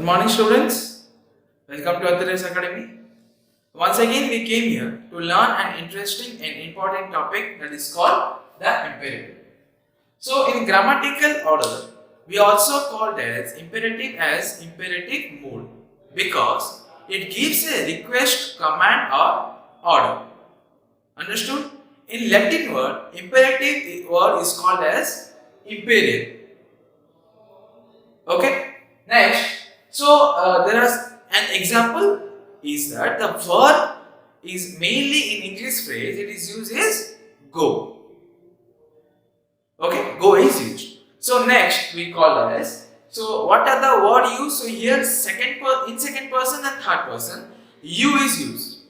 morning, students. Welcome to Athares Academy. Once again, we came here to learn an interesting and important topic that is called the imperative. So, in grammatical order, we also called as imperative mood because it gives a request, command, or order. Understood? In Latin word, imperative word is called as imperial. Okay. Next, there is an example is that the verb is mainly in English phrase. It is used as go. Okay, go is used. So next we call as. So what are the word used? So here in second person and third person, you is used.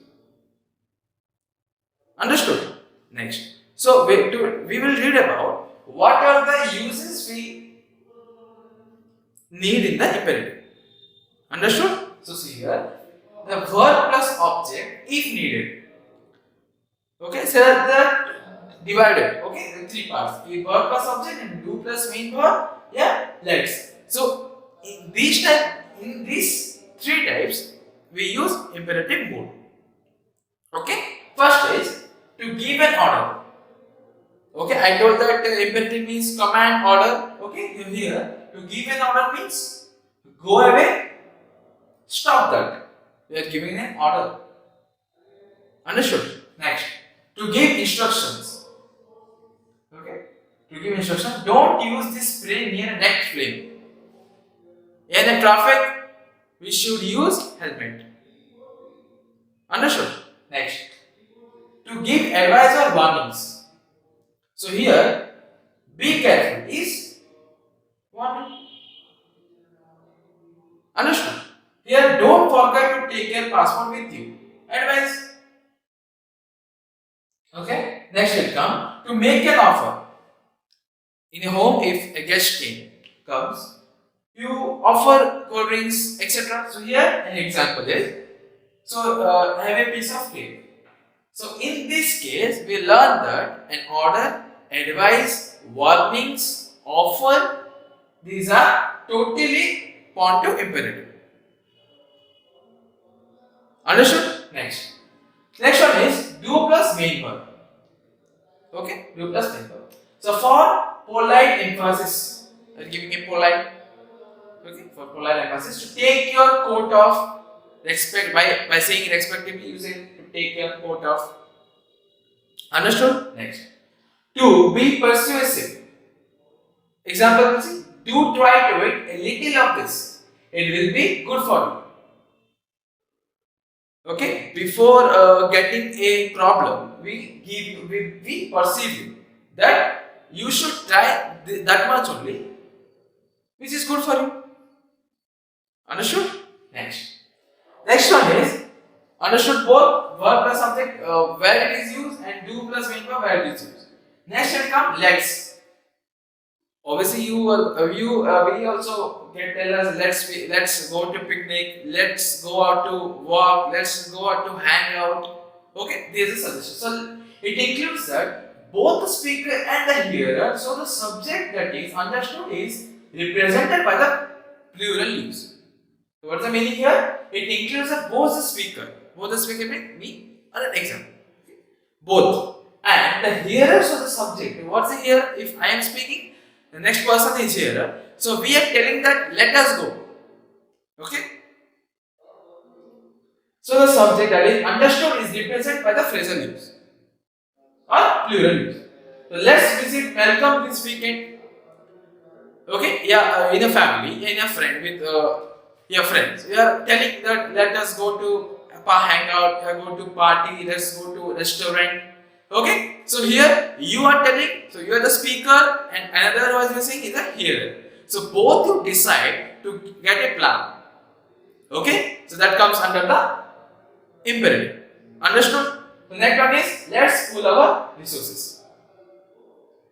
Understood? Next. So we will read about what are the uses we need in the imperative. Understood? So see here, the verb plus object if needed. Okay, so the divided. Okay, the three parts. The verb plus object and do plus main verb. Yeah, let's. So in these three types, we use imperative mood. Okay, first is to give an order. Okay, I told that imperative means command order. Okay, here to give an order means go away, stop that. We are giving an order. Understood? Next, to give instructions. Okay, to give instructions, don't use this spray near next flame. In the traffic, we should use helmet. Understood? Next, to give advice or warnings. So here, be careful is warning. Understood? Here, don't forget to take your passport with you. Advice. Okay. Next will come to make an offer. In a home, if a guest comes, you offer cold drinks, etc. So here an example is, have a piece of cake. So in this case, we learn that an order, advice, warnings, offer, these are totally ponto imperative. Understood? Next. Next one is do plus main verb. Okay, do plus main verb. So for polite emphasis, we are giving a polite. Okay, for polite emphasis, to take your coat off. Respect by saying respectively, you say to take your coat off. Understood? Next, to be persuasive. Example, see, do try to it a little of this. It will be good for you. Okay, before getting a problem, we perceive you that you should try that much only, which is good for you. Understood? Next one is understood both verb plus subject where it is used and do plus main verb where it is used. Next will come let's. Obviously, we also get tell us let's go to picnic, let's go out to walk, let's go out to hang out. Okay, this is a suggestion. So it includes that both the speaker and the hearer. So the subject that is understood is represented by the plural use. So what's the meaning here? It includes both the speaker mean me or an example. Okay. Both and the hearer. So the subject. What's the hearer? If I am speaking, the next person is here. So we are telling that let us go. Okay. So the subject that is understood is represented by the phrasal use or plural use. So let's visit Malcolm this weekend. Okay. Yeah, in a family, in a friend with your friends. We are telling that let us go to hang out, go to party, let's go to restaurant. Okay, so here you are telling, so you are the speaker and another was missing is the hearer. So both you decide to get a plan. Okay, so that comes under the imperative. Understood? The next one is let's pool our resources.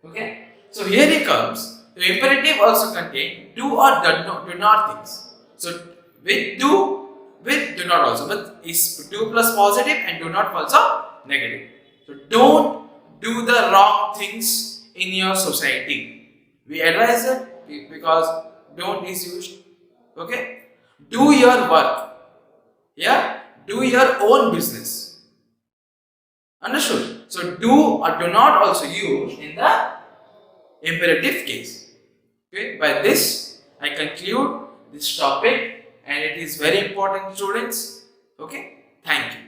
Okay, so here it comes. The imperative also contain do or do not things. So with do not also, but is do plus positive and do not also negative. So don't do the wrong things in your society. We advise it because don't is used. Okay. Do your work. Yeah? Do your own business. Understood? So do or do not also use in the imperative case. Okay? By this, I conclude this topic, and it is very important, students. Okay? Thank you.